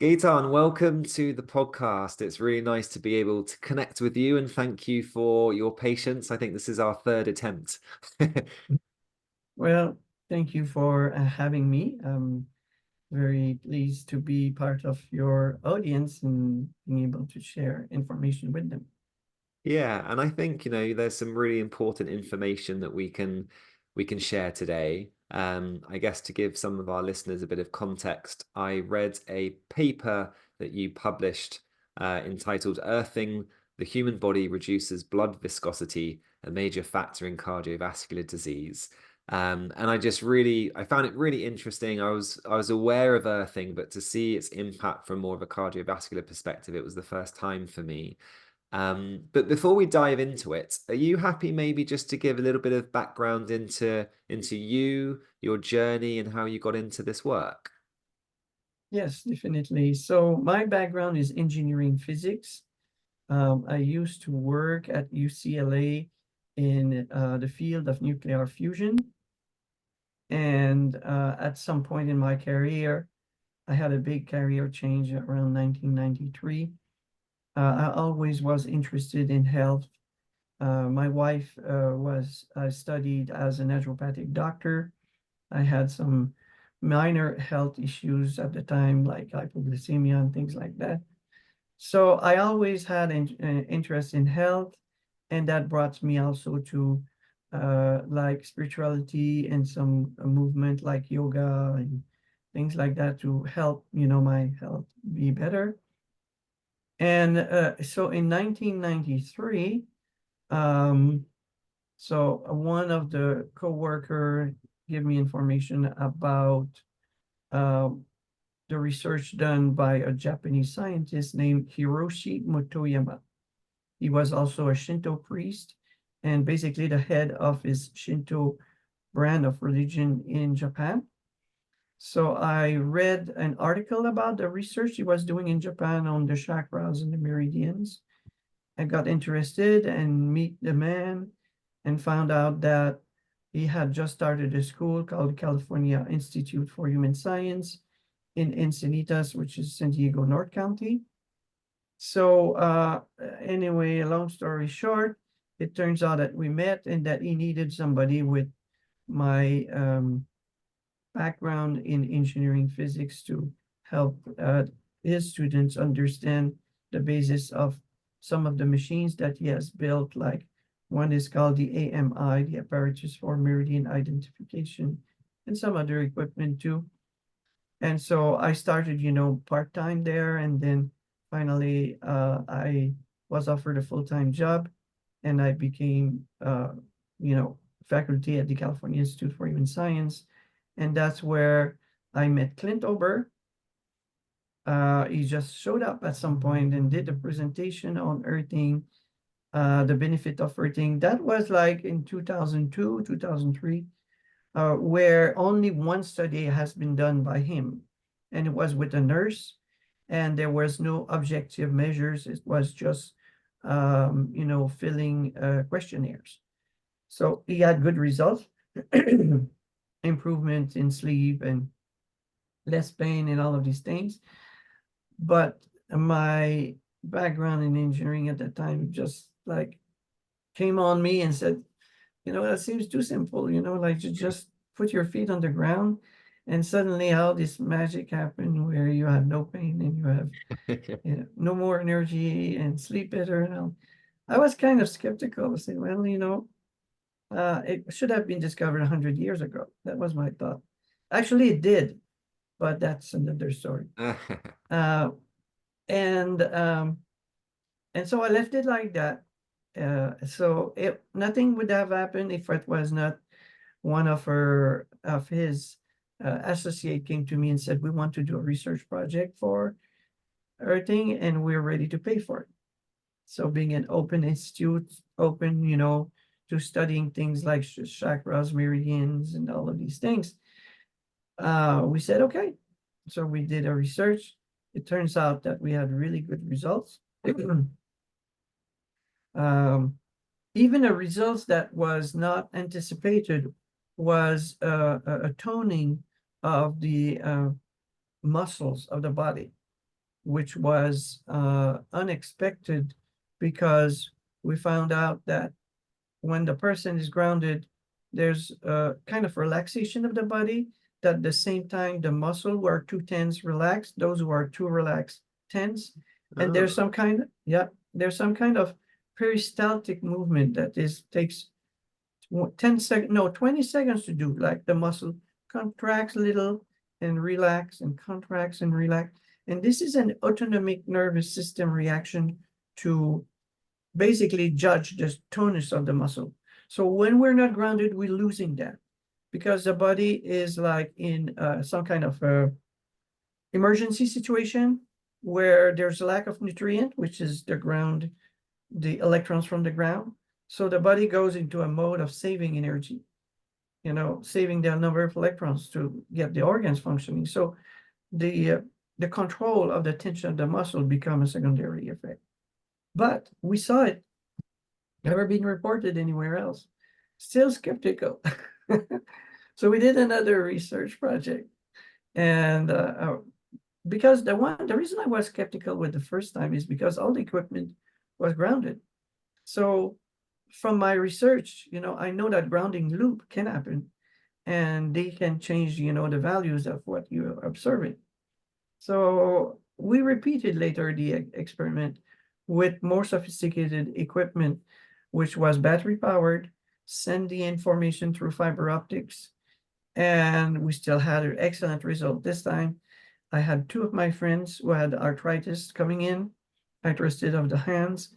Gaetan, welcome to the podcast. It's really nice to be able to connect with you and thank you for your patience. I think this is our third attempt. Well, thank you for having me. I'm very pleased to be part of your audience and being able to share information with them. Yeah, and I think, there's some really important information that we can share today. I guess to give some of our listeners a bit of context, I read a paper that you published entitled Earthing the Human Body Reduces Blood Viscosity, a Major Factor in Cardiovascular Disease. And I found it really interesting. I was aware of earthing, but to see its impact from more of a cardiovascular perspective, it was the first time for me. But before we dive into it, are you happy maybe just to give a little bit of background into you, your journey, and how you got into this work? Yes, definitely. So my background is engineering physics. I used to work at UCLA in the field of nuclear fusion. And at some point in my career, I had a big career change around 1993. I always was interested in health. My wife was studied as a naturopathic doctor. I had some minor health issues at the time, like hypoglycemia and things like that. So I always had interest in health, and that brought me also to like spirituality and some movement like yoga and things like that to help, my health be better. And so in 1993, um, so one of the co-worker gave me information about uh, the research done by a Japanese scientist named Hiroshi Motoyama. He was also a Shinto priest and basically the head of his Shinto brand of religion in Japan. So I read an article about the research he was doing in Japan on the chakras and the meridians. I got interested and meet the man and found out that he had just started a school called California Institute for Human Science in Encinitas, which is San Diego, North County. So anyway, long story short, it turns out that we met and that he needed somebody with my background in engineering physics to help his students understand the basis of some of the machines that he has built, like one is called the AMI, the apparatus for meridian identification, and some other equipment too. And so I started, part-time there, and then finally I was offered a full-time job, and I became, faculty at the California Institute for Human Science, and that's where I met Clint Ober. He just showed up at some point and did a presentation on earthing, the benefit of earthing. That was like in 2002, 2003, where only one study has been done by him, and it was with a nurse, and there was no objective measures. It was just, filling questionnaires. So he had good results, improvement in sleep and less pain and all of these things. But my background in engineering at that time just like came on me and said, that seems too simple, like you just put your feet on the ground and suddenly all this magic happened where you have no pain and you have no more energy and sleep better. I was kind of skeptical. I said, well, it should have been discovered 100 years ago. That was my thought. Actually, it did, but that's another story. Uh, and um, and so I left it like that. So nothing would have happened if it was not one of his associate came to me and said, "We want to do a research project for earthing, and we're ready to pay for it." So being an open institute, open, to studying things like chakras, meridians, and all of these things, we said okay. So we did a research. It turns out that we had really good results. um, Even a results that was not anticipated was a toning of the muscles of the body. which was unexpected because we found out that when the person is grounded, there's a kind of relaxation of the body, that at the same time the muscle who are too tense relax, those who are too relaxed tense. And there's Oh, some kind, yeah, there's some kind of peristaltic movement that takes 10 seconds, no, 20 seconds to do, like the muscle contracts a little and relax and contracts and relax. And this is an autonomic nervous system reaction to basically judge the tonus of the muscle. So when we're not grounded, we're losing that because the body is like in some kind of emergency situation where there's a lack of nutrient, which is the electrons from the ground. So the body goes into a mode of saving energy, saving the number of electrons to get the organs functioning. So the control of the tension of the muscle become a secondary effect. But we saw it never been reported anywhere else. Still skeptical. So we did another research project, and because the reason I was skeptical with the first time is because all the equipment was grounded. So from my research, I know that grounding loop can happen, and they can change, the values of what you're observing. So we repeated later the experiment with more sophisticated equipment, which was battery powered, send the information through fiber optics, and we still had an excellent result. This time, I had two of my friends who had arthritis coming in, arthritis of the hands,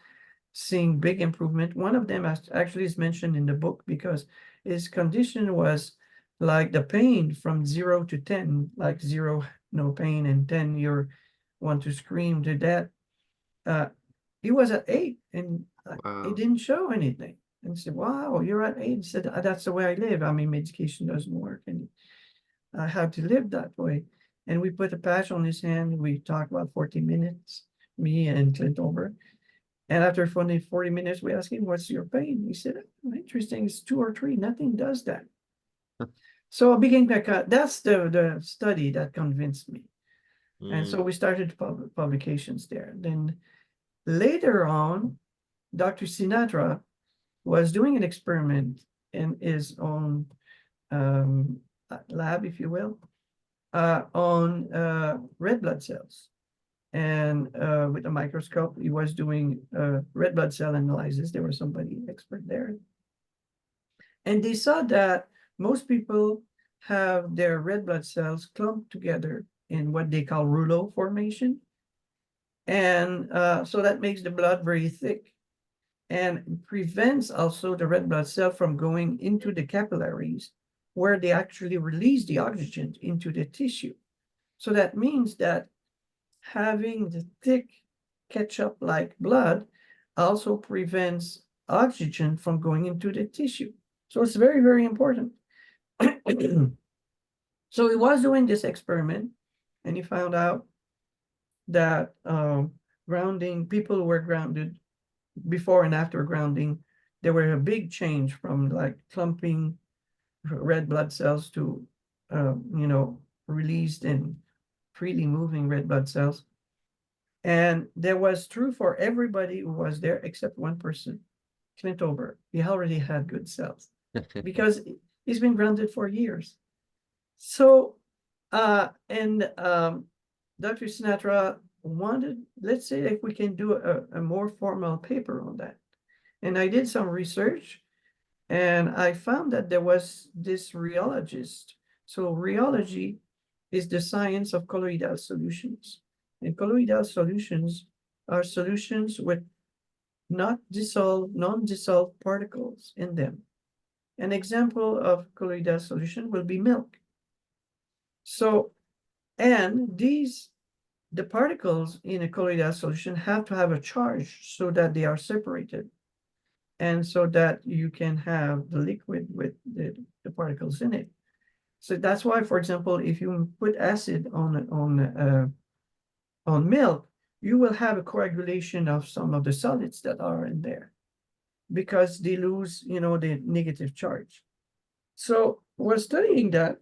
seeing big improvement. One of them actually is mentioned in the book because his condition was like the pain from 0 to 10, like 0, no pain, and 10, you want to scream to death. He was at 8 and he wow. didn't show anything. And I said, wow, you're at 8. He said, that's the way I live. I mean, medication doesn't work. And I had to live that way. And we put a patch on his hand. We talked about 40 minutes, me and Clint over. And after 40 minutes, we asked him, what's your pain? He said, oh, interesting, it's 2 or 3, nothing does that. So I began that's the study that convinced me. And so Mm. we started publications there. Then later on, Dr. Sinatra was doing an experiment in his own lab, if you will, on red blood cells. And with a microscope, he was doing red blood cell analysis. There was somebody expert there. And they saw that most people have their red blood cells clumped together in what they call rouleau formation. And so that makes the blood very thick and prevents also the red blood cell from going into the capillaries where they actually release the oxygen into the tissue. So that means that having the thick ketchup-like blood also prevents oxygen from going into the tissue. So it's very, very important. So he was doing this experiment and he found out that grounding, people who were grounded before and after grounding, there were a big change from like clumping red blood cells to, released and freely moving red blood cells. And that was true for everybody who was there except one person, Clint Ober. He already had good cells because he's been grounded for years. So, and Dr. Sinatra wanted, let's say if we can do a more formal paper on that. And I did some research and I found that there was this rheologist. So rheology is the science of colloidal solutions. And colloidal solutions are solutions with not dissolved, non-dissolved particles in them. An example of colloidal solution will be milk. So, and the particles in a colloidal solution have to have a charge so that they are separated. And so that you can have the liquid with the particles in it. So that's why, for example, if you put acid on milk, you will have a coagulation of some of the solids that are in there because they lose, the negative charge. So we're studying that,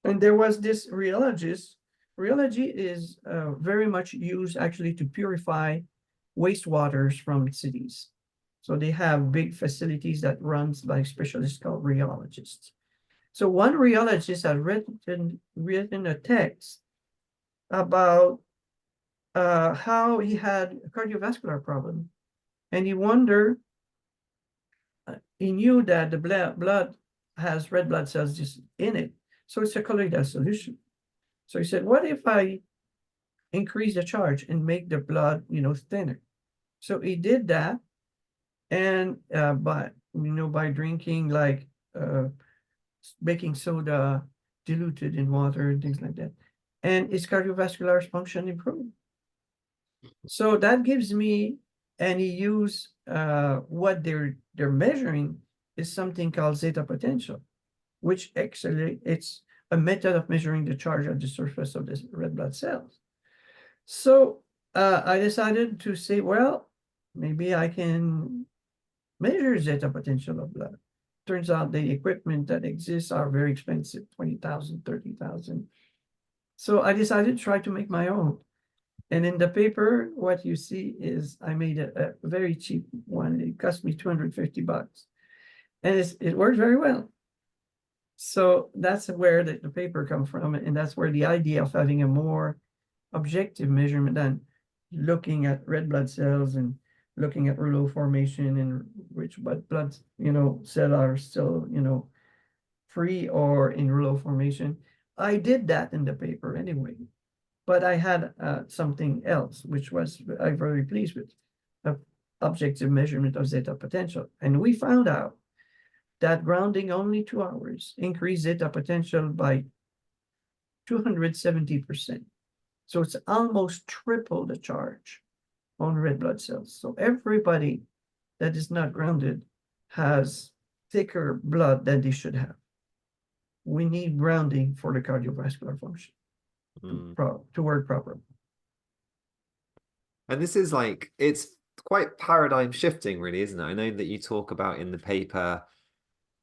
and there was this rheologist rheology is very much used actually to purify wastewaters from cities. So they have big facilities that runs by specialists called rheologists. So one rheologist had written a text about how he had a cardiovascular problem. And he wondered, he knew that the blood has red blood cells just in it. So it's a colloidal solution. So he said, what if I increase the charge and make the blood, thinner? So he did that. And by drinking like baking soda diluted in water and things like that. And his cardiovascular function improved. So that gives me, and he used what they're measuring is something called zeta potential, which actually it's a method of measuring the charge at the surface of the red blood cells. So I decided to say, well, maybe I can measure zeta potential of blood. Turns out the equipment that exists are very expensive, 20,000, 30,000. So I decided to try to make my own. And in the paper, what you see is I made a very cheap one. It cost me 250 bucks. And it works very well. So that's where the paper comes from. And that's where the idea of having a more objective measurement than looking at red blood cells and looking at rouleau formation and which blood cell are still free or in rouleau formation. I did that in the paper anyway, but I had something else which was I'm very pleased with, objective measurement of zeta potential, and we found out that grounding only 2 hours increased zeta potential by 270%. So it's almost triple the charge on red blood cells. So everybody that is not grounded has thicker blood than they should have. We need grounding for the cardiovascular function to work properly. And this is like, it's quite paradigm shifting, really, isn't it? I know that you talk about in the paper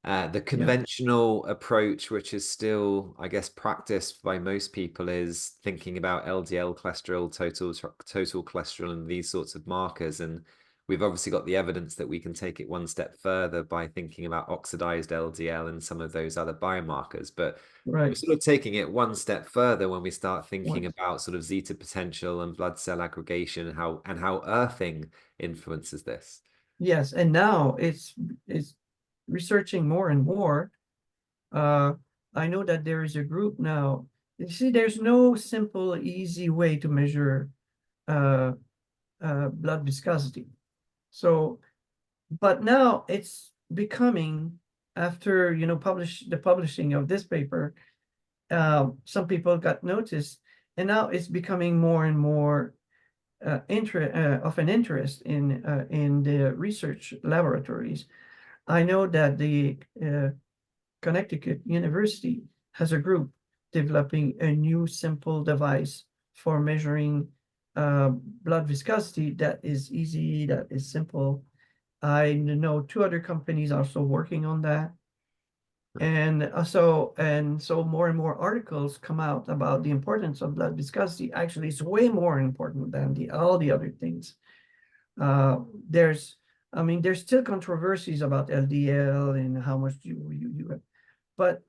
the conventional approach, which is still, I guess, practiced by most people, is thinking about LDL cholesterol, total cholesterol, and these sorts of markers. And we've obviously got the evidence that we can take it one step further by thinking about oxidized LDL and some of those other biomarkers. But we're sort of taking it one step further when we start thinking about sort of zeta potential and blood cell aggregation and how earthing influences this. Yes, and now it's researching more and more. I know that there is a group now. You see, there's no simple, easy way to measure blood viscosity. So, but now it's becoming, after the publishing of this paper, some people got noticed, and now it's becoming more and more of an interest in the research laboratories. I know that the Connecticut University has a group developing a new simple device for measuring blood viscosity that is easy, that is simple. I know 2 other companies also working on that. And so more and more articles come out about the importance of blood viscosity. Actually, it's way more important than all the other things. There's still controversies about LDL and how much you have, but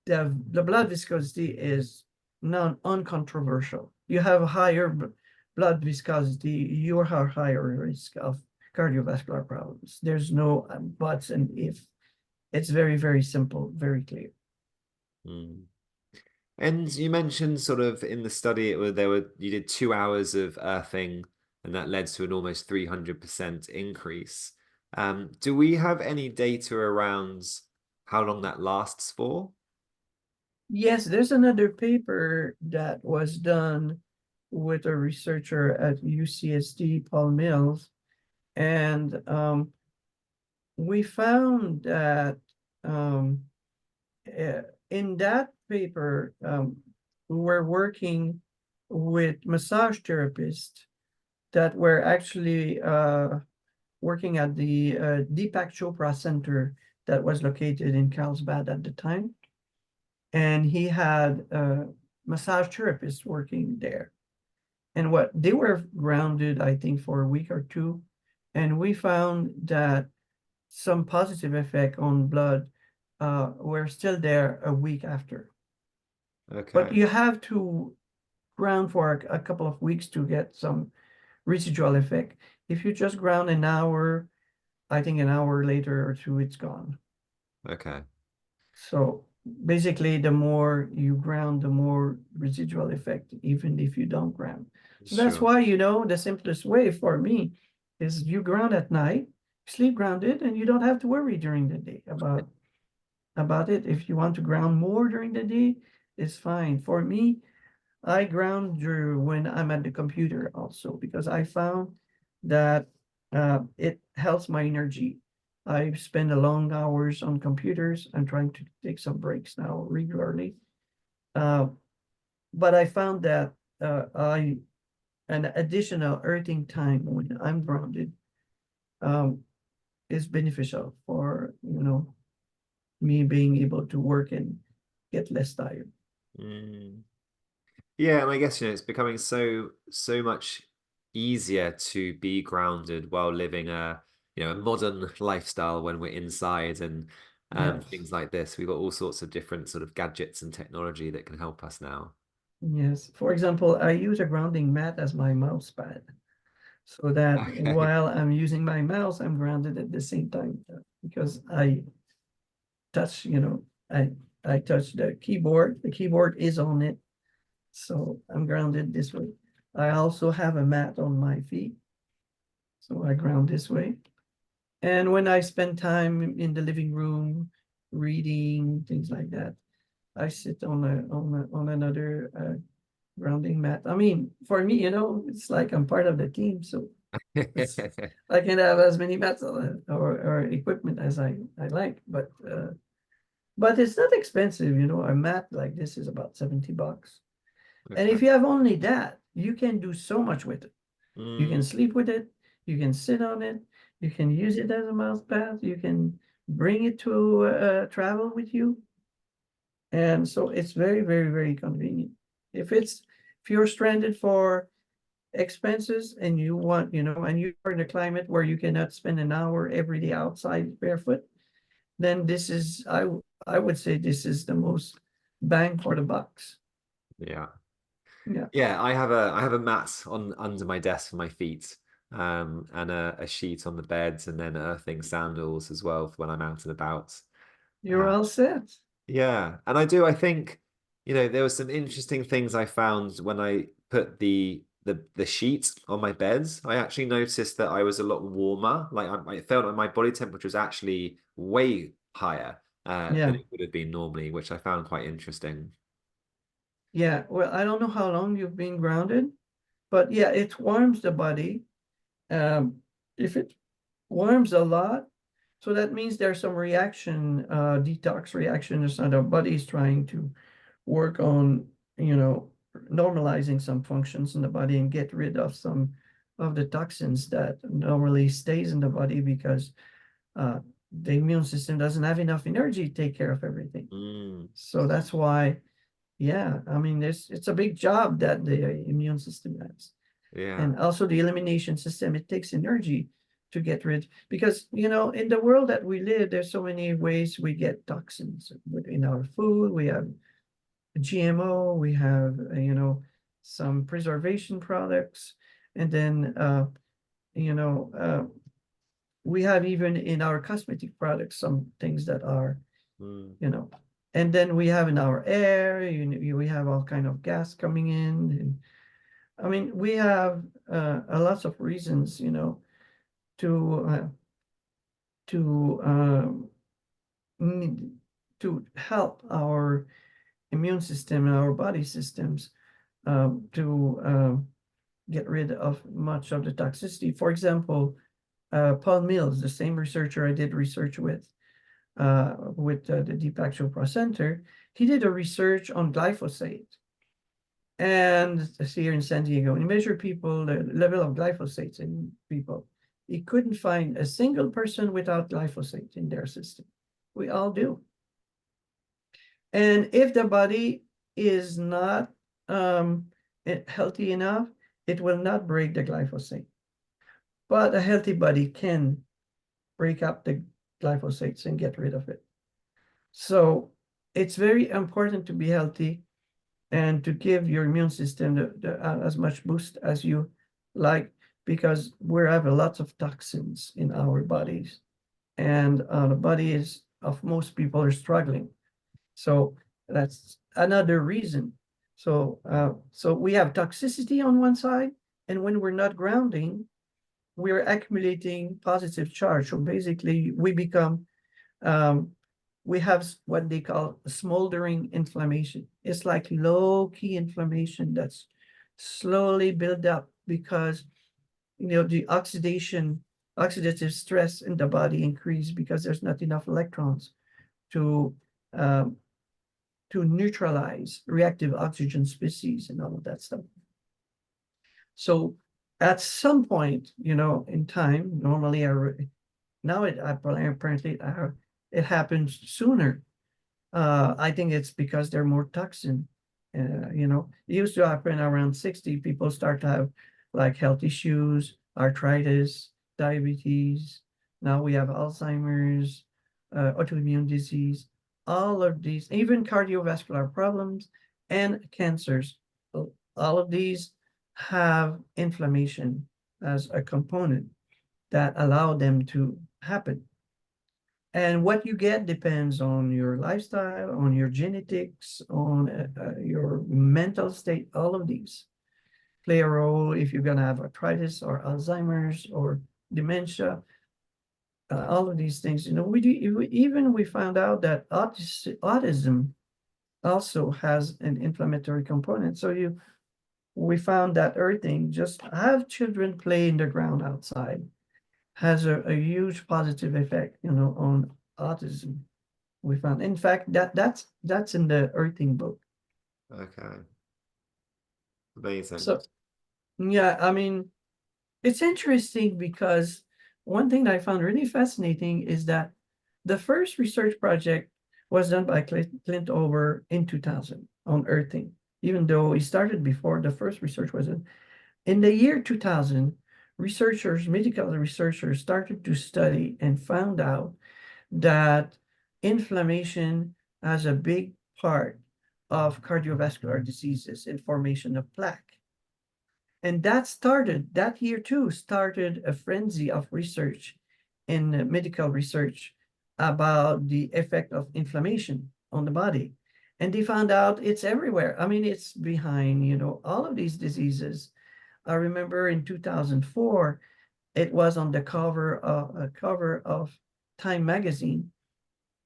the blood viscosity is uncontroversial. You have a higher blood viscosity, you are higher risk of cardiovascular problems. There's no buts and if. It's very, very simple, very clear. And you mentioned sort of in the study, you did 2 hours of earthing, and that led to an almost 300% increase. Do we have any data around how long that lasts for? Yes, there's another paper that was done with a researcher at UCSD, Paul Mills, and we found that in that paper, we were working with massage therapists that were actually working at the Deepak Chopra Center that was located in Carlsbad at the time. And he had massage therapists working there. And what they were grounded, I think, for a week or two. And we found that some positive effect on blood were still there a week after. But Okay. you have to ground for a couple of weeks to get some residual effect. If you just ground an hour, I think an hour later or two, it's gone. Okay. So basically, the more you ground, the more residual effect, even if you don't ground. So that's Sure. why, the simplest way for me is you ground at night, sleep grounded, and you don't have to worry during the day about it. If you want to ground more during the day, it's fine. For me, I ground when I'm at the computer also because I found that it helps my energy. I spend a long hours on computers. I'm trying to take some breaks now regularly. Uh, but I found that I an additional earthing time when I'm grounded um, is beneficial for me being able to work and get less tired. Mm. Yeah, and I guess it's becoming so much easier to be grounded while living a modern lifestyle when we're inside and Yes. things like this. We've got all sorts of different sort of gadgets and technology that can help us now. Yes. For example, I use a grounding mat as my mouse pad so that Okay. while I'm using my mouse, I'm grounded at the same time because I touch, I I touch the keyboard. The keyboard is on it, so I'm grounded this way. I also have a mat on my feet, so I ground this way. And when I spend time in the living room reading things like that, I sit on another grounding mat. I mean, for me, it's like I'm part of the team, so it's I can have as many mats or equipment as I like, but it's not expensive, a mat like this is about $70. And Okay. if you have only that, you can do so much with it. You can Mm, sleep with it, you can sit on it, you can use it as a mouse pad, you can bring it to travel with you. And so it's very, very, very convenient. If you're stranded for expenses and you want, and you're in a climate where you cannot spend an hour every day outside barefoot, then I would say this is the most bang for the bucks. yeah. Yeah. Yeah, I have a mat on under my desk for my feet, and a sheet on the bed, and then earthing sandals as well for when I'm out and about. You're Uh, all set. yeah, and I think, there were some interesting things I found when I put the sheet on my beds. I actually noticed that I was a lot warmer. Like I felt like my body temperature was actually way higher than Yeah. it would have been normally, which I found quite interesting. Yeah. Well, I don't know how long you've been grounded, but yeah, it warms the body. Um, if it warms a lot, so that means there's some reaction, detox reaction, or so the body's trying to work on, normalizing some functions in the body and get rid of some of the toxins that normally stays in the body because uh, the immune system doesn't have enough energy to take care of everything. Mm, So that's why, yeah, I mean, it's a big job that the immune system has. yeah. And also the elimination system, it takes energy to get rid, because, in the world that we live, there's so many ways we get toxins in our food. We have GMO, we have, some preservation products, and then, you know, uh, we have even in our cosmetic products some things that are, Mm, you know, and then we have in our air, we have all kind of gas coming in. And I mean, we have a lots of reasons, to uh, to need to help our immune system and our body systems to get rid of much of the toxicity. For example, Paul Mills, the same researcher I did research with the Deep Actual Pro Center, he did a research on glyphosate. And here in San Diego, he measured the level of glyphosate in people. He couldn't find a single person without glyphosate in their system. We all do. And if the body is not um, healthy enough, it will not break the glyphosate. But a healthy body can break up the glyphosates and get rid of it. So it's very important to be healthy and to give your immune system as much boost as you like, because we have a lot of toxins in our bodies, and the bodies of most people are struggling. So that's another reason. So we have toxicity on one side, and when we're not grounding, we're accumulating positive charge. So basically, um, we have what they call smoldering inflammation. It's like low key inflammation that's slowly built up because the oxidative stress in the body increase because there's not enough electrons to um, to neutralize reactive oxygen species and all of that stuff. So at some point, in time, normally now apparently it happens sooner. I think it's because they're more toxin. It used to happen around 60. People start to have like health issues, arthritis, diabetes. Now we have Alzheimer's, autoimmune disease, all of these, even cardiovascular problems and cancers. All of these have inflammation as a component that allow them to happen. And what you get depends on your lifestyle, on your genetics, on your mental state. All of these play a role if you're going to have arthritis or Alzheimer's or dementia. All of these things, we found out that autism also has an inflammatory component. So we found that earthing, just have children play in the ground outside, has a huge positive effect, on autism. We found, in fact, that's in the earthing book. Okay, amazing. So yeah, I mean, it's interesting because one thing that I found really fascinating is that the first research project was done by Clint Ober in 2000 on earthing. Even though he started before, the first research was in the year 2000. Medical researchers started to study and found out that inflammation has a big part of cardiovascular diseases and formation of plaque. And that year too, started a frenzy of research in medical research about the effect of inflammation on the body. And they found out it's everywhere. I mean, it's behind, all of these diseases. I remember in 2004, it was on the cover of Time magazine.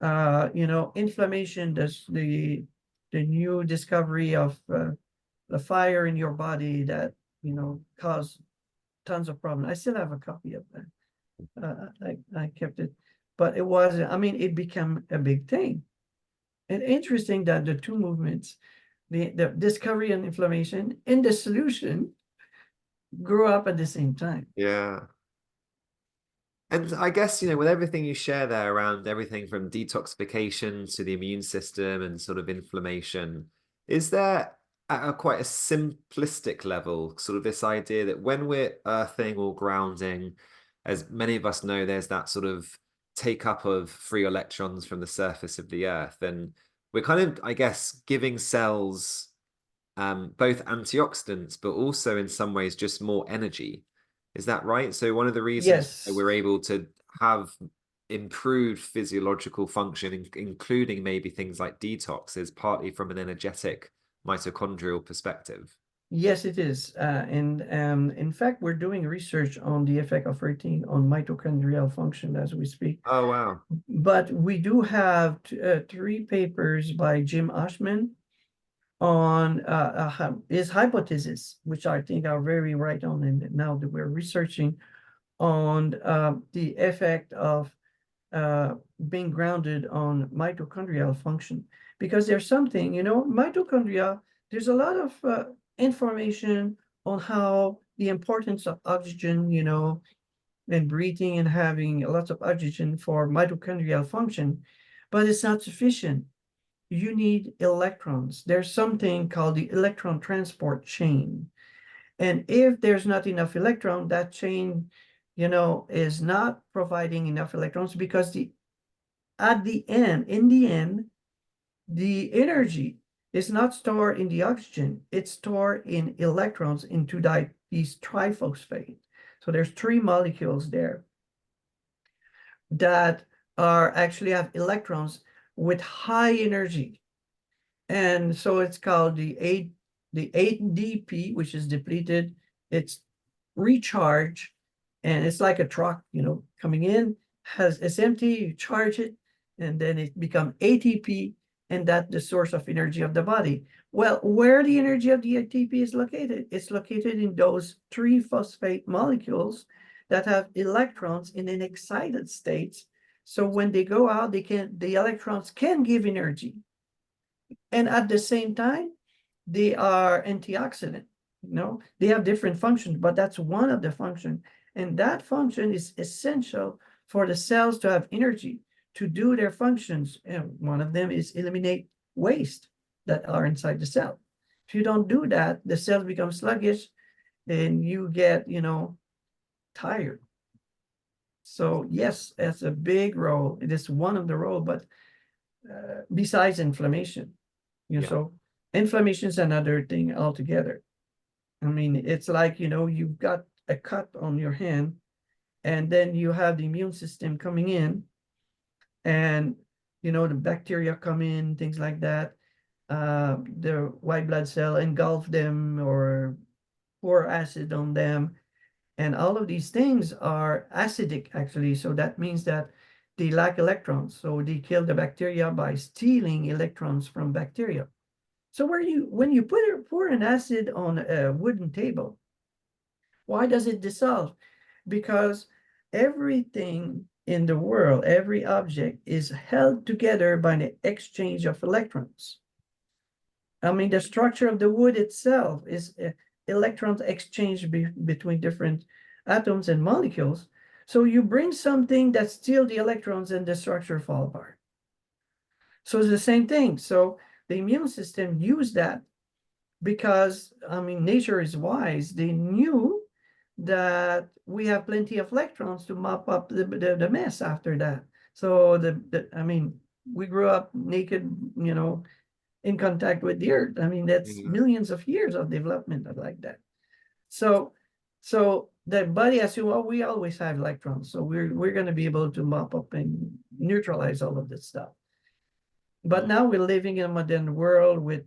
Inflammation, the new discovery of the fire in your body that cause tons of problems. I still have a copy of that. I kept it, but it was, I mean, it became a big thing. And interesting that the two movements, the discovery and inflammation and the solution, grew up at the same time. Yeah. And I guess, with everything you share there around everything from detoxification to the immune system and sort of inflammation, is there at a quite a simplistic level, sort of this idea that when we're earthing or grounding, as many of us know, there's that sort of take up of free electrons from the surface of the earth. And we're kind of, I guess, giving cells both antioxidants, but also in some ways just more energy. Is that right? So one of the reasons Yes. we're able to have improved physiological function, including maybe things like detox, is partly from an energetic mitochondrial perspective. Yes, it is. And in fact, we're doing research on the effect of eating on mitochondrial function as we speak. Oh, wow. But we do have three papers by Jim Oshman on his hypothesis, which I think are very right on. And now that we're researching on the effect of uh, being grounded on mitochondrial function, because there's something, mitochondria, there's a lot of information on how the importance of oxygen, and breathing and having lots of oxygen for mitochondrial function, but it's not sufficient. you need electrons. There's something called the electron transport chain. And if there's not enough electron, that chain, is not providing enough electrons because in the end, the energy is not stored in the oxygen, it's stored in electrons into these triphosphate. So there's three molecules there that are actually have electrons with high energy. And so it's called the ADP, which is depleted. It's recharge, and it's like a truck, coming in, it's empty, you charge it, and then it becomes ATP, and that's the source of energy of the body. Well, where the energy of the ATP is located, it's located in those three phosphate molecules that have electrons in an excited state. So when they go out, the electrons can give energy. And at the same time, they are antioxidant. They have different functions, but that's one of the functions. And that function is essential for the cells to have energy to do their functions. And one of them is eliminate waste that are inside the cell. If you don't do that, the cells become sluggish and you get, tired. So yes, that's a big role. It is one of the role, but besides inflammation, Yeah. so inflammation is another thing altogether. I mean, it's like, you've got a cut on your hand, and then you have the immune system coming in, and, the bacteria come in, things like that. The white blood cell engulf them or pour acid on them. And all of these things are acidic, actually. So that means that they lack electrons. So they kill the bacteria by stealing electrons from bacteria. So when you pour an acid on a wooden table, why does it dissolve? Because everything in the world, every object is held together by the exchange of electrons. I mean, the structure of the wood itself is electrons exchange between different atoms and molecules. So you bring something that steals the electrons and the structure fall apart. So it's the same thing. So the immune system used that because, I mean, nature is wise. They knew that we have plenty of electrons to mop up the mess after that. So I mean, we grew up naked, in contact with the earth. I mean, that's Yeah. millions of years of development like that. So, so the body assumes, well, we always have electrons, so we're going to be able to mop up and neutralize all of this stuff. But now we're living in a modern world with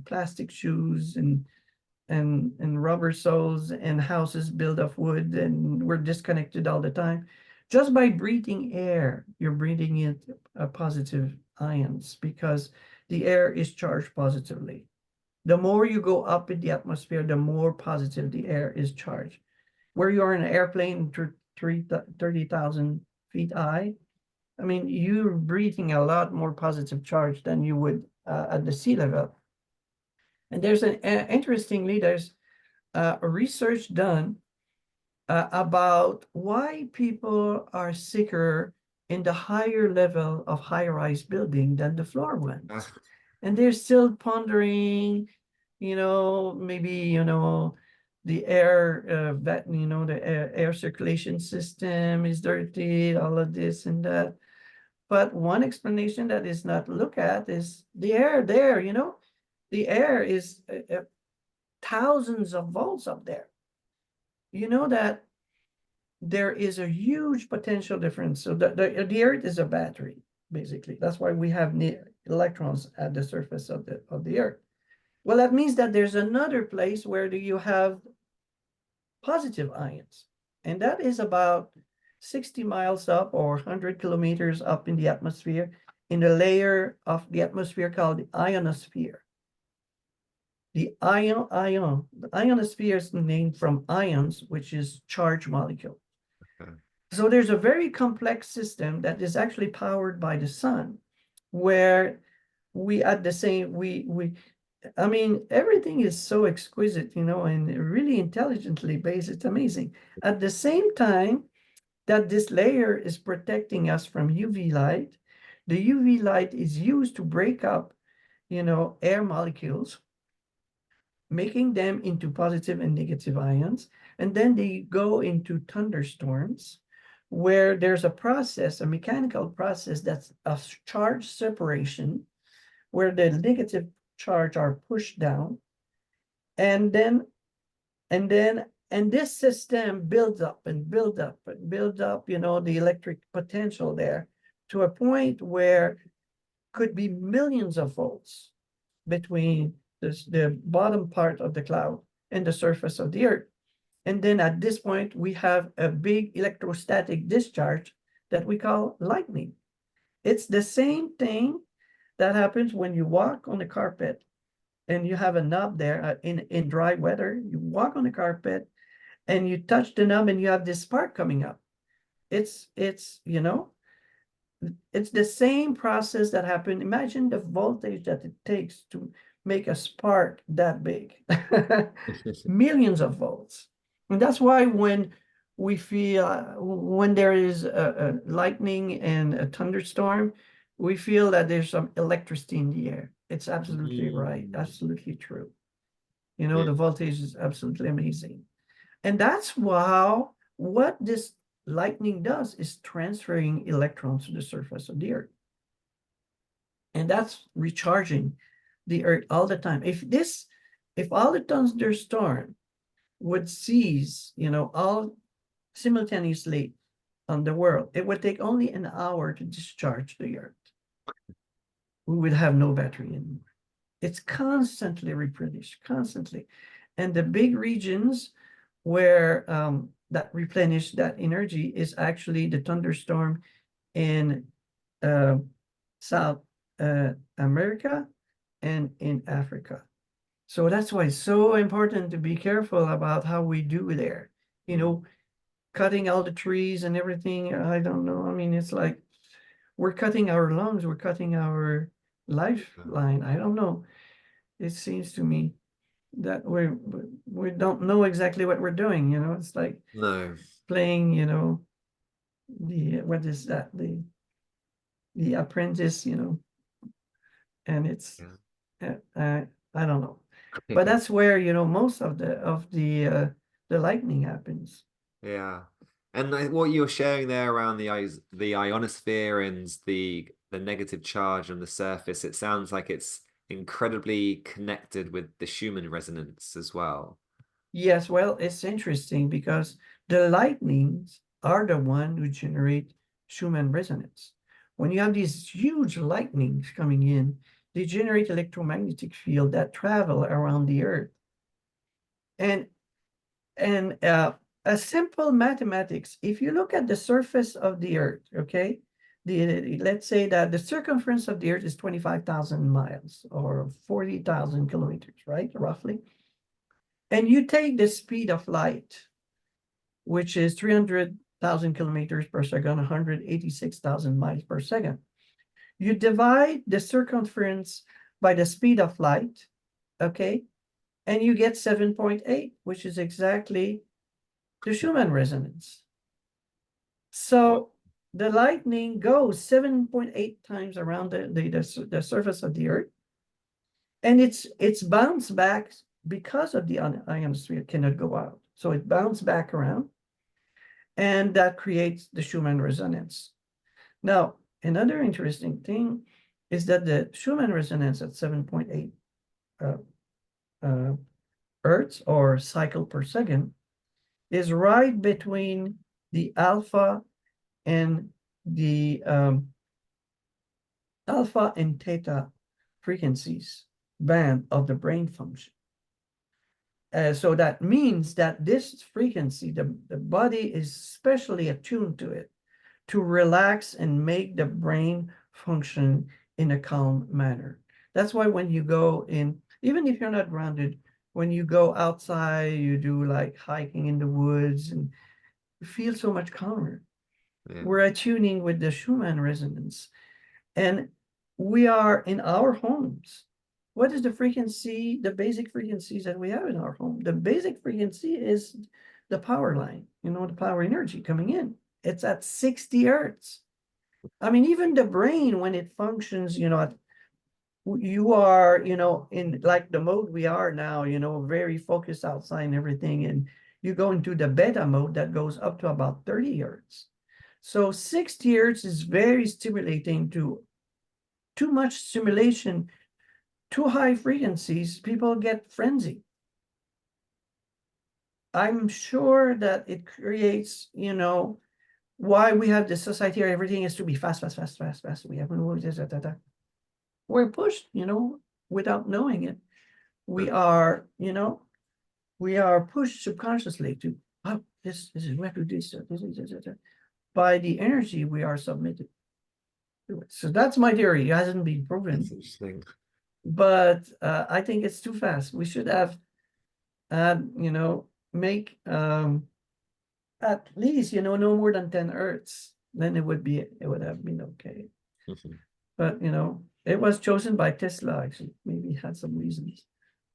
plastic shoes and rubber soles and houses built of wood, and we're disconnected all the time. Just by breathing air, you're breathing in positive ions because the air is charged positively. The more you go up in the atmosphere, the more positive the air is charged. Where you are in an airplane 30,000 feet high, I mean, you're breathing a lot more positive charge than you would at the sea level. And interestingly, there's a research done about why people are sicker in the higher level of high-rise building than the floor ones. Ah, And they're still pondering, maybe, the air the air circulation system is dirty, all of this and that. But one explanation that is not looked at is the air there, the air is thousands of volts up there. You know that there is a huge potential difference. So the earth is a battery, basically. That's why we have electrons at the surface of the earth. Well, that means that there's another place where you have positive ions, and that is about 60 miles up or 100 kilometers up in the atmosphere, in a layer of the atmosphere called the ionosphere. The ionosphere is named from ions, which is charged molecule. okay. So there's a very complex system that is actually powered by the sun, where we at the same I mean, everything is so exquisite, and really intelligently based. It's amazing. At the same time that this layer is protecting us from UV light, The UV light is used to break up, air molecules, making them into positive and negative ions. And then they go into thunderstorms where there's a process, a mechanical process that's a charge separation, where the negative charge are pushed down. And then, and this system builds up and builds up and builds up, the electric potential there to a point where could be millions of volts between the bottom part of the cloud and the surface of the earth. And then at this point, we have a big electrostatic discharge that we call lightning. It's the same thing that happens when you walk on the carpet and you have a knob there in dry weather. You walk on the carpet and you touch the knob and you have this spark coming up. It's it's the same process that happened. Imagine the voltage that it takes to make a spark that big. Millions of volts. And that's why when we feel, when there is a lightning and a thunderstorm, we feel that there's some electricity in the air. It's absolutely right. Mm. Absolutely true. Yeah. The voltage is absolutely amazing. And that's how what this lightning does is transferring electrons to the surface of the earth. And that's recharging the earth all the time. If all the thunderstorm would cease, all simultaneously on the world, it would take only an hour to discharge the earth. We would have no battery anymore. It's constantly replenished, constantly. And the big regions where that replenish that energy is actually the thunderstorm in South America and in Africa. So that's why it's so important to be careful about how we do there. Cutting all the trees and everything. I don't know. I mean, it's like we're cutting our lungs, we're cutting our lifeline. I don't know. It seems to me that we don't know exactly what we're doing. It's like No. playing, the what is that? The apprentice, and it's I don't know. But Yeah. that's where, most of the lightning happens. Yeah. And what you're sharing there around the ionosphere and the negative charge on the surface, it sounds like it's incredibly connected with the Schumann resonance as well. Yes, well, it's interesting because the lightnings are the one who generate Schumann resonance. When you have these huge lightnings coming in, they generate electromagnetic field that travel around the earth. And a simple mathematics, if you look at the surface of the earth, okay, let's say that the circumference of the earth is 25,000 miles or 40,000 kilometers, right, roughly. And you take the speed of light, which is 300,000 kilometers per second, 186,000 miles per second. You divide the circumference by the speed of light, okay, and you get 7.8, which is exactly the Schumann resonance. So the lightning goes 7.8 times around the surface of the earth, and it's bounced back because of the ionosphere cannot go out. So it bounced back around, and that creates the Schumann resonance. Now, another interesting thing is that the Schumann resonance at 7.8 hertz or cycle per second is right between the alpha and the alpha and theta frequencies band of the brain function. So that means that this frequency, the body is specially attuned to it to relax and make the brain function in a calm manner. That's why when you go in, even if you're not grounded, when you go outside, you do like hiking in the woods and you feel so much calmer. Yeah. We're attuning with the Schumann resonance. And we are in our homes. What is the frequency, the basic frequencies that we have in our home? The basic frequency is the power line, the power energy coming in. It's at 60 hertz. I mean, even the brain, when it functions, you are, in like the mode we are now, very focused outside and everything. And you go into the beta mode that goes up to about 30 hertz. So 60 hertz is very stimulating to too much stimulation, too high frequencies, people get frenzy. I'm sure that it creates, why we have this society where everything has to be fast, fast, fast, fast, fast. We have this, that, that. We're pushed, without knowing it. We are, we are pushed subconsciously to, oh, this is what we do this, by the energy we are submitted to it. So that's my theory. It hasn't been proven, That's interesting. but I think it's too fast. We should have, make at least, no more than 10 hertz. Then it would have been okay. But, it was chosen by Tesla, actually. Maybe it had some reasons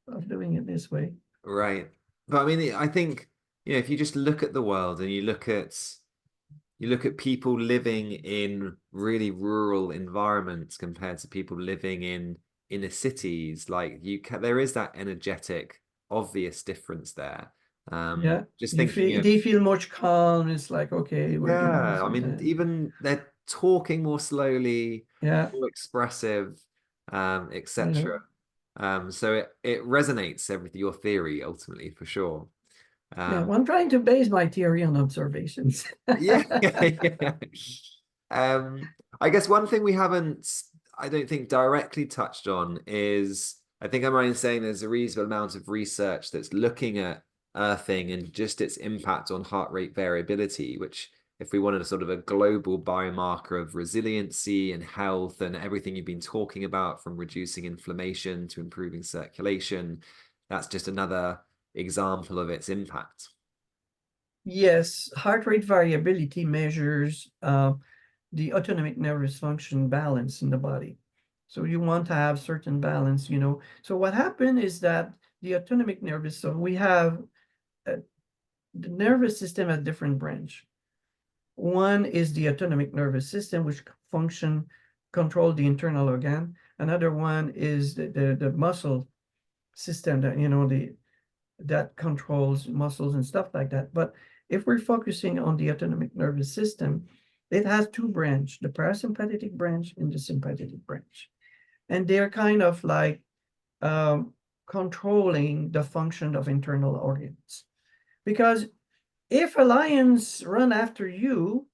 of doing it this way. Right. But I mean, I think, if you just look at the world and you look at people living in really rural environments compared to people living in inner cities, like there is that energetic, obvious difference there. Yeah. Just You thinking feel of, they feel much calm. It's like, okay, we're doing yeah, this I and mean, that. even they're talking more slowly, Yeah. more expressive, Yeah. etc. So it resonates with your theory ultimately for sure. Yeah. Um, Well, I'm trying to base my theory on observations. yeah, yeah. Um, I guess one thing we haven't, I don't think, directly touched on is, I think I'm right in saying there's a reasonable amount of research that's looking at earthing and just its impact on heart rate variability, which, if we wanted a sort of a global biomarker of resiliency and health and everything you've been talking about, from reducing inflammation to improving circulation, that's just another example of its impact. Yes, heart rate variability measures the autonomic nervous function balance in the body. So you want to have certain balance, So what happened is that the autonomic nervous, so we have the nervous system has different branch. One is the autonomic nervous system, which control the internal organ. Another one is the muscle system that, that controls muscles and stuff like that. But if we're focusing on the autonomic nervous system, it has two branches, the parasympathetic branch and the sympathetic branch. And they're kind of like um, controlling the function of internal organs. Because if a lion's run after you,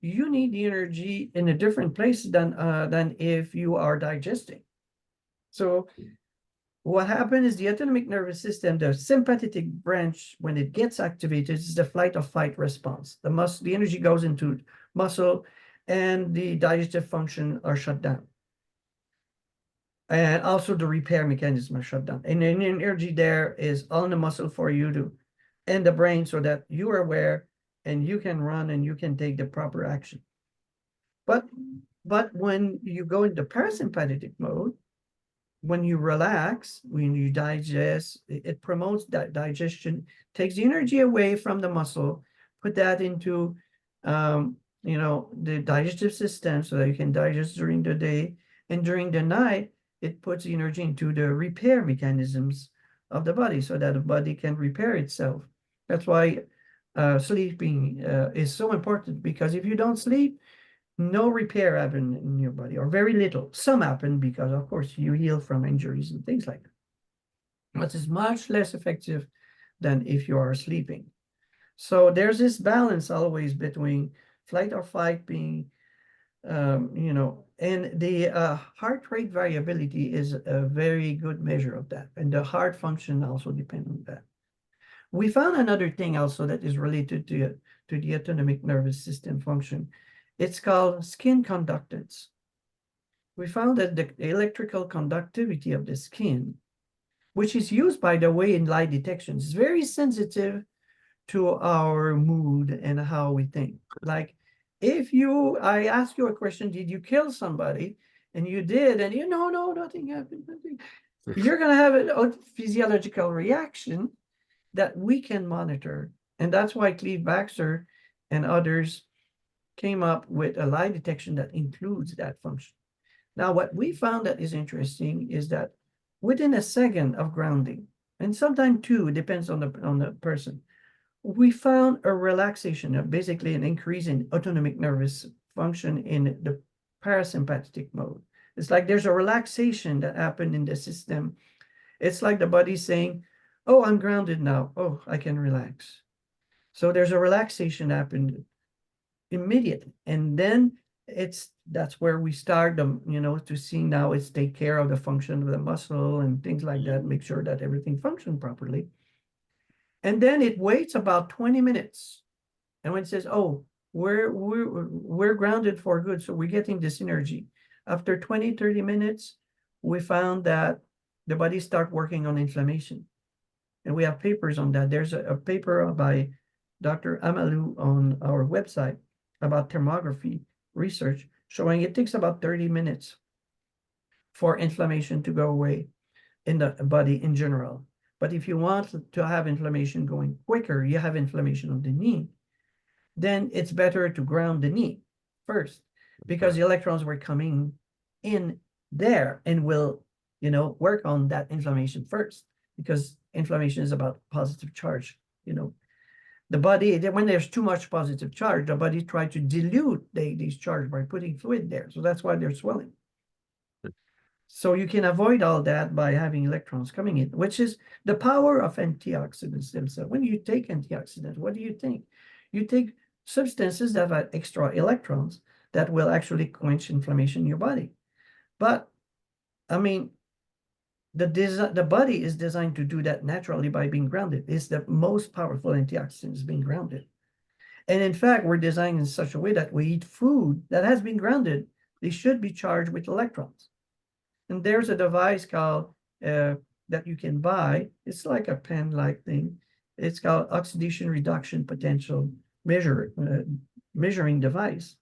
you need the energy in a different place than if you are digesting. So what happens is the autonomic nervous system, the sympathetic branch, when it gets activated, is the flight or fight response. The energy goes into muscle, and the digestive function are shut down. And also the repair mechanism are shut down. And the energy there is on the muscle for you to, and the brain, so that you are aware and you can run and you can take the proper action. But when you go into parasympathetic mode, when you relax, when you digest, it promotes that digestion, takes the energy away from the muscle, put that into the digestive system so that you can digest during the day. And during the night, it puts the energy into the repair mechanisms of the body so that the body can repair itself. That's why sleeping is so important, because if you don't sleep, no repair happen in your body, or very little. Some happen because, of course, you heal from injuries and things like that. But it's much less effective than if you are sleeping. So there's this balance always between flight or fight being, and the heart rate variability is a very good measure of that. And the heart function also depend on that. We found another thing also that is related to the autonomic nervous system function. It's called skin conductance. We found that the electrical conductivity of the skin, which is used, by the way, in lie detection, is very sensitive to our mood and how we think. Like, I ask you a question, did you kill somebody? And you did, and no, nothing happened, nothing. You're going to have a physiological reaction that we can monitor. And that's why Cleve Baxter and others came up with a lie detection that includes that function. Now, what we found that is interesting is that within a second of grounding, and sometimes two, it depends on the person, we found a relaxation, basically an increase in autonomic nervous function in the parasympathetic mode. It's like there's a relaxation that happened in the system. It's like the body saying, oh, I'm grounded now. Oh, I can relax. So there's a relaxation happened immediately. And then that's where we start to see now it's take care of the function of the muscle and things like that, make sure that everything functions properly. And then it waits about 20 minutes. And when it says, oh, we're grounded for good, so we're getting this energy. After 20, 30 minutes, we found that the body start working on inflammation. And we have papers on that. There's a paper by Dr. Amalou on our website about thermography research showing it takes about 30 minutes for inflammation to go away in the body in general. But if you want to have inflammation going quicker, you have inflammation on the knee, then it's better to ground the knee first, because the electrons were coming in there and will, work on that inflammation first, because inflammation is about positive charge. The body, when there's too much positive charge, the body tries to dilute these charge by putting fluid there. So that's why they're swelling. So you can avoid all that by having electrons coming in, which is the power of antioxidants themselves. When you take antioxidants, what do you think? You take substances that have extra electrons that will actually quench inflammation in your body. But, I mean, the body is designed to do that naturally by being grounded. It's the most powerful antioxidant is being grounded. And in fact, we're designed in such a way that we eat food that has been grounded. They should be charged with electrons. And there's a device called that you can buy. It's like a pen-like thing. It's called oxidation reduction potential measuring device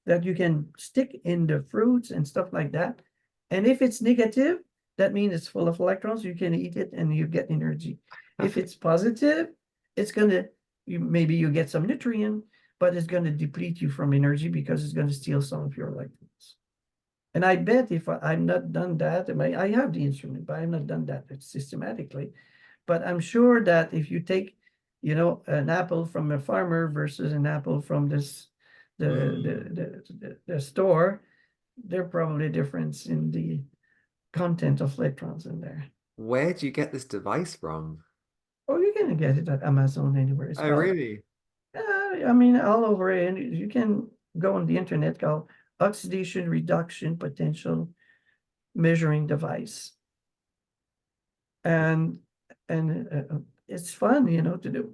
that you can stick in the fruits and stuff like that. And if it's negative, that means it's full of electrons. You can eat it and you get energy. If it's positive, it's gonna maybe you get some nutrient, but it's gonna deplete you from energy because it's gonna steal some of your electrons. And I bet if I've not done that, I have the instrument, but I've not done that systematically. But I'm sure that if you take, an apple from a farmer versus an apple from the store, there's probably a difference in the content of electrons in there. Where do you get this device from? Oh, you're gonna get it at Amazon anywhere. It's Oh, called, really? all over, and you can go on the internet called oxidation reduction potential measuring device. And it's fun, to do,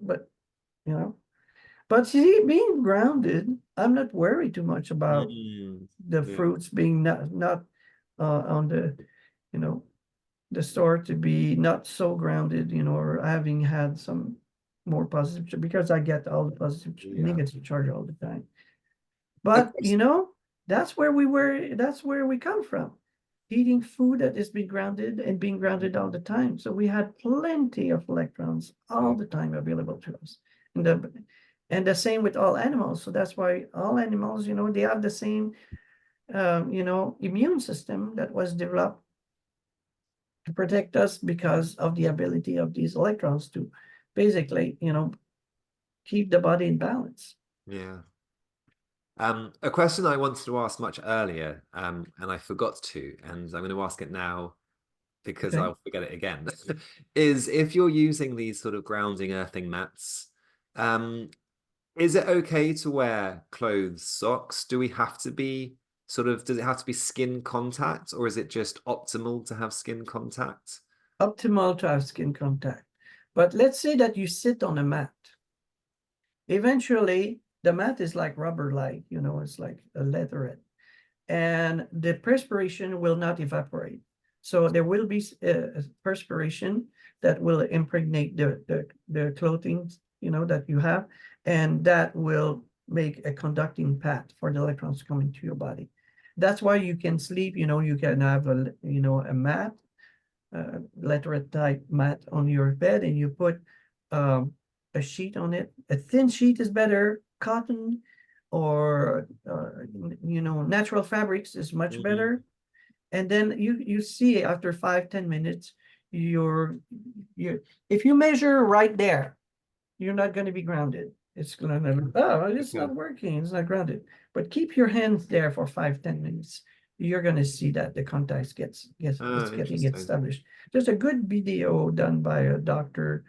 but see, being grounded, I'm not worried too much about the Yeah. fruits being not on the store to be not so grounded, or having had some more positive, because I get all the positive, Yeah. negative charge all the time. A But question. that's where we come from. Eating food that is being grounded and being grounded all the time. So we had plenty of electrons all the time available to us. And the same with all animals. So that's why all animals, they have the same immune system that was developed to protect us because of the ability of these electrons to basically, keep the body in balance. Yeah. A question I wanted to ask much earlier, and I forgot to, and I'm going to ask it now because Okay. I'll forget it again, is if you're using these sort of grounding earthing mats, um, is it okay to wear clothes, socks? Do we have to be does it have to be skin contact, or is it just optimal to have skin contact? Optimal to have skin contact. But let's say that you sit on a mat. Eventually, the mat is like rubber-like, it's like a leatherette. And the perspiration will not evaporate. So there will be perspiration that will impregnate the clothing, that you have, and that will make a conducting path for the electrons coming to your body. That's why you can sleep, you can have a mat, leatherette type mat on your bed, and you put a sheet on it. A thin sheet is better, cotton you know, natural fabrics is much Hmm. better. And then you see after 5-10 minutes, you're if you measure right there, you're not going to be grounded. It's going to, oh, it's Okay. not working. It's not grounded. But keep your hands there for 5-10 minutes. You're going to see that the contact gets it's Oh, getting interesting. established. There's a good video done by a doctor,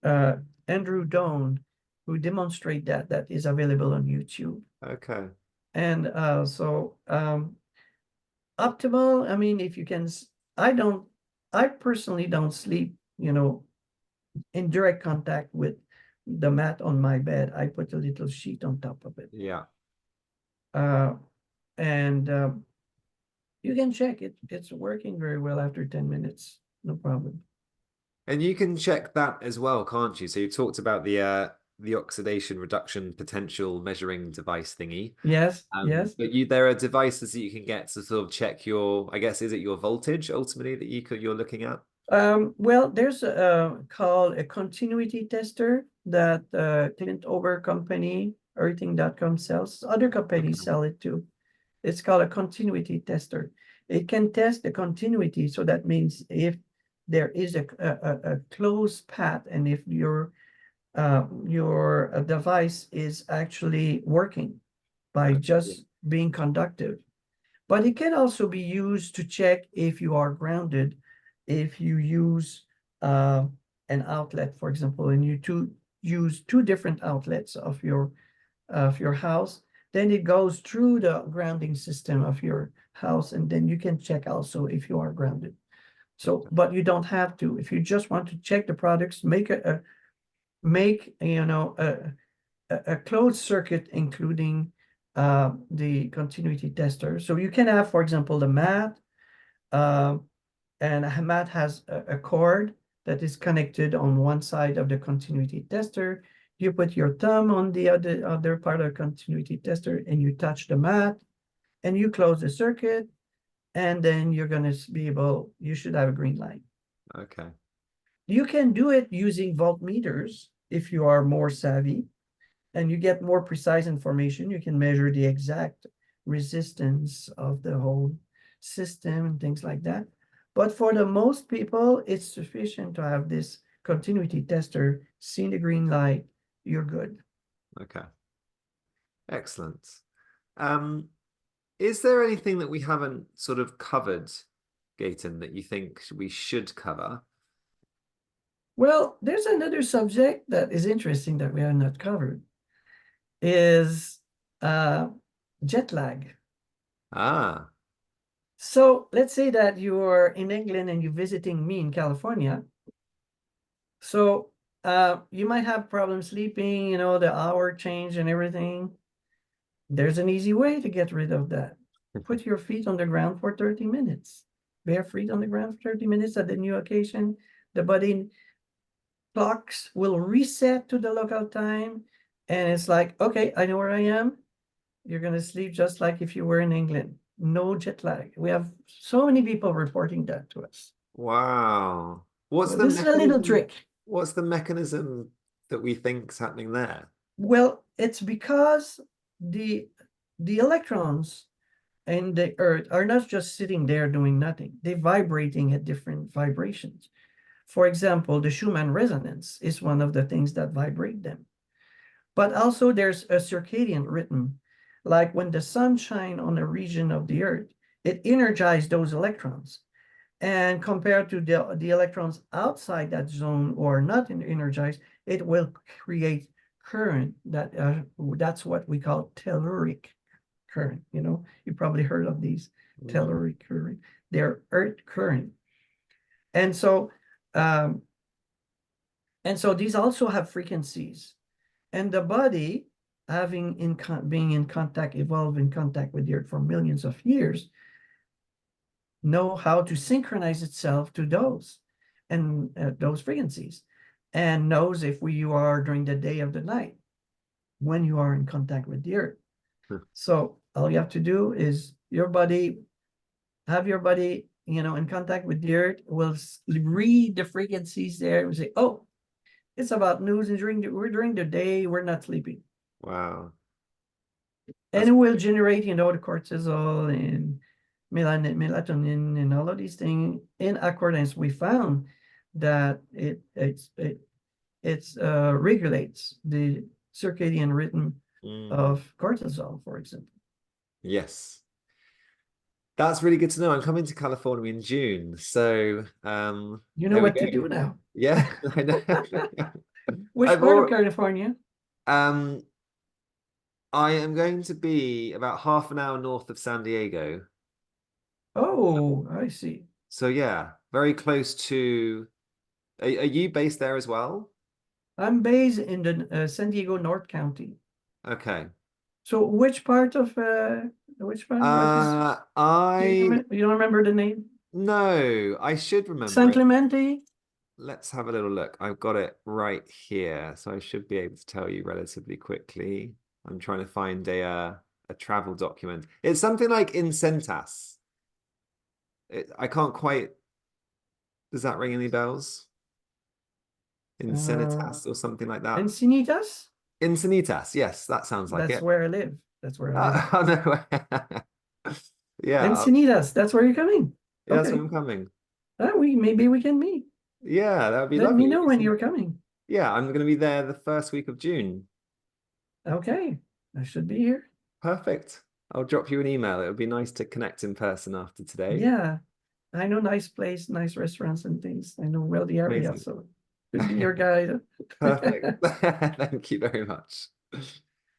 uh, Andrew Doan, who demonstrate that is available on YouTube. Okay. And optimal, I mean, if you can, I don't, I personally don't sleep, you know, in direct contact with the mat on my bed. I put a little sheet on top of it. Yeah. Uh, and you can check it. It's working very well after 10 minutes. No problem. And you can check that as well, can't you? So you talked about the oxidation reduction potential measuring device thingy. Yes, yes. But there are devices that you can get to sort of check your, I guess, is it your voltage ultimately that you're looking at? Well, there's called a continuity tester that Clint Over company, everything.com sells. Other companies Okay. sell it too. It's called a continuity tester. It can test the continuity. So that means if there is a closed path and if your device is actually working by Yeah. just being conductive. But it can also be used to check if you are grounded, if you use uh, an outlet, for example, and use two different outlets of your house, then it goes through the grounding system of your house, and then you can check also if you are grounded. So, but you don't have to. If you just want to check the products, make you know a closed circuit, including the continuity tester. So you can have, for example, the mat, uh, and a mat has a cord that is connected on one side of the continuity tester. You put your thumb on the other part of the continuity tester and you touch the mat and you close the circuit, and then you're going to be able, you should have a green light. Okay. You can do it using voltmeters if you are more savvy and you get more precise information. You can measure the exact resistance of the whole system and things like that. But for the most people, it's sufficient to have this continuity tester, see the green light, you're good. Okay. Excellent. Um, is there anything that we haven't sort of covered, Gaetan, that you think we should cover? Well, there's another subject that is interesting that we have not covered is uh, jet lag. Ah, So let's say that you're in England and you're visiting me in California. So you might have problems sleeping, you know, the hour change and everything. There's an easy way to get rid of that. Put your feet on the ground for 30 minutes. Bare feet on the ground for 30 minutes at the new occasion. The body clocks will reset to the local time. And it's like, okay, I know where I am. You're going to sleep just like if you were in England. No jet lag. We have so many people reporting that to us. wow. What's So the this is a little mechanism? trick. What's the mechanism that we think's happening there? Well, it's because the the electrons in the earth are not just sitting there doing nothing. They're vibrating at different vibrations. For example, the Schumann resonance is one of the things that vibrate them. But also there's a circadian rhythm. Like when the sun shines on a region of the earth, it energizes those electrons. And compared to the electrons outside that zone or not energized, it will create current that's what we call telluric current. You know, you probably heard of these Mm. telluric current. They're earth current. And so um, and so these also have frequencies. And the body, having being in contact, evolved in contact with the earth for millions of years, know how to synchronize itself to those and those frequencies, and knows if you are during the day of the night when you are in contact with the earth. So all you have to do is have your body, you know, in contact with the earth, will read the frequencies there and say, oh, it's about news, and during the day we're not sleeping. Wow. And it will generate, you know, the cortisol and melatonin and all of these things in accordance. We found that it regulates the circadian rhythm Mm, of cortisol, for example. yes. That's really good to know. I'm coming to California in June. So You know there we what to go. do now. Yeah, I know. Which I've part of all California? um I am going to be about half an hour north of San Diego. Oh, I see. So yeah, very close to are you based there as well? I'm based in the San Diego North County. Okay. So which part? What is? I You don't remember the name? no, I should remember San it. Clemente? Let's have a little look. I've got it right here, so I should be able to tell you relatively quickly. I'm trying to find a travel document. It's something like Incentas. I can't quite. Does that ring any bells? Uh, Incenitas or something like that. Encinitas? Incenitas. Yes, that sounds like That's it. where I live. That's where I live. Oh, no. Yeah, Encinitas, that's where you're coming. yeah, that's where Okay. I'm coming. We maybe we can meet. Yeah, that would be Let me lovely. know when you're coming. Yeah, I'm going to be there the first week of June. Okay. I should be here. Perfect. I'll drop you an email. It would be nice to connect in person after today. Yeah. I know nice place, nice restaurants and things. I know well the area, Amazing. so could be your guide. Perfect. Thank you very much.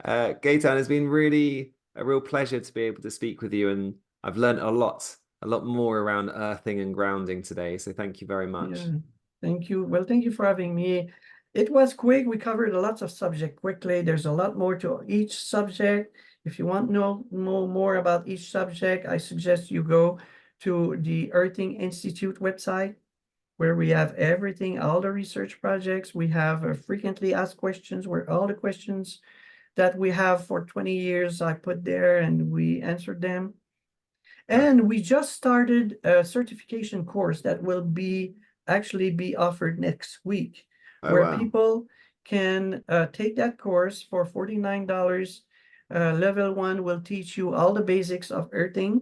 Gaetan, has been really a real pleasure to be able to speak with you, and I've learned a lot more around earthing and grounding today. So thank you very Yeah. much. Thank you. Well, thank you for having me. It was quick. We covered lots of subject quickly. There's a lot more to each subject. If you want to know more about each subject, I suggest you go to the Earthing Institute website where we have everything, all the research projects. We have frequently asked questions where all the questions that we have for 20 years I put there and we answered them. Perfect. And we just started a certification course that will be actually be offered next week, Oh where wow. people can take that course for $49. Level one will teach you all the basics of earthing.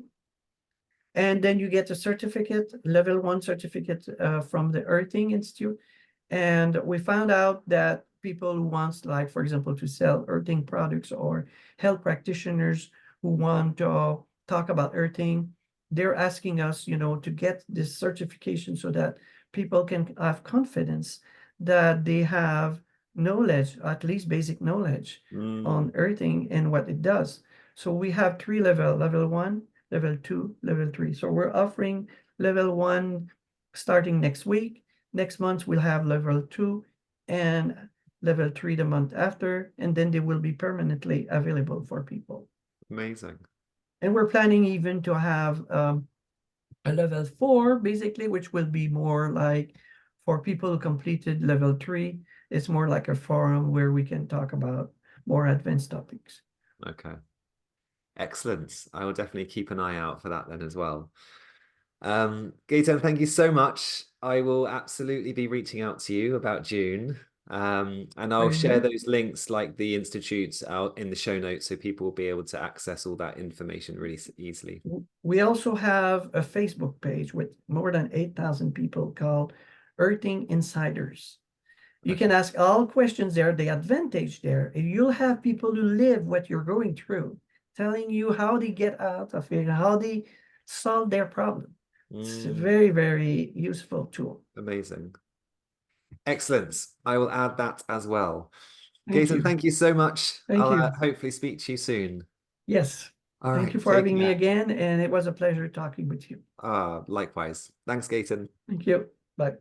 And then you get a certificate, level one certificate from the Earthing Institute. And we found out that people who wants, like, for example, to sell earthing products or health practitioners who want to talk about earthing, they're asking us, you know, to get this certification so that people can have confidence that they have knowledge, at least basic knowledge Mm, on earthing and what it does. So we have three level one, level two, level three. So we're offering level one starting next week. Next month, we'll have level two and level three the month after, and then they will be permanently available for people. amazing. And we're planning even to have a level four, basically, which will be more like for people who completed level three. It's more like a forum where we can talk about more advanced topics. Okay. Excellent. I will definitely keep an eye out for that then as well. Gaetan, thank you so much. I will absolutely be reaching out to you about June. And I'll Very share good. those links like the institutes out in the show notes so people will be able to access all that information really easily. We also have a Facebook page with more than 8,000 people called Earthing Insiders. You can Okay. ask all questions there. The advantage there, you'll have people who live what you're going through, telling you how they get out of it, how they solve their problem. It's a Mm, very, very useful tool. amazing. Excellent. I will add that as well. Thank Gaetan, you. thank you so much. Thank I'll you. hopefully speak to you soon. Yes. All Thank you right. for Take having me care. again, and it was a pleasure talking with you. Likewise. Thanks, Gaetan. Thank you. Bye.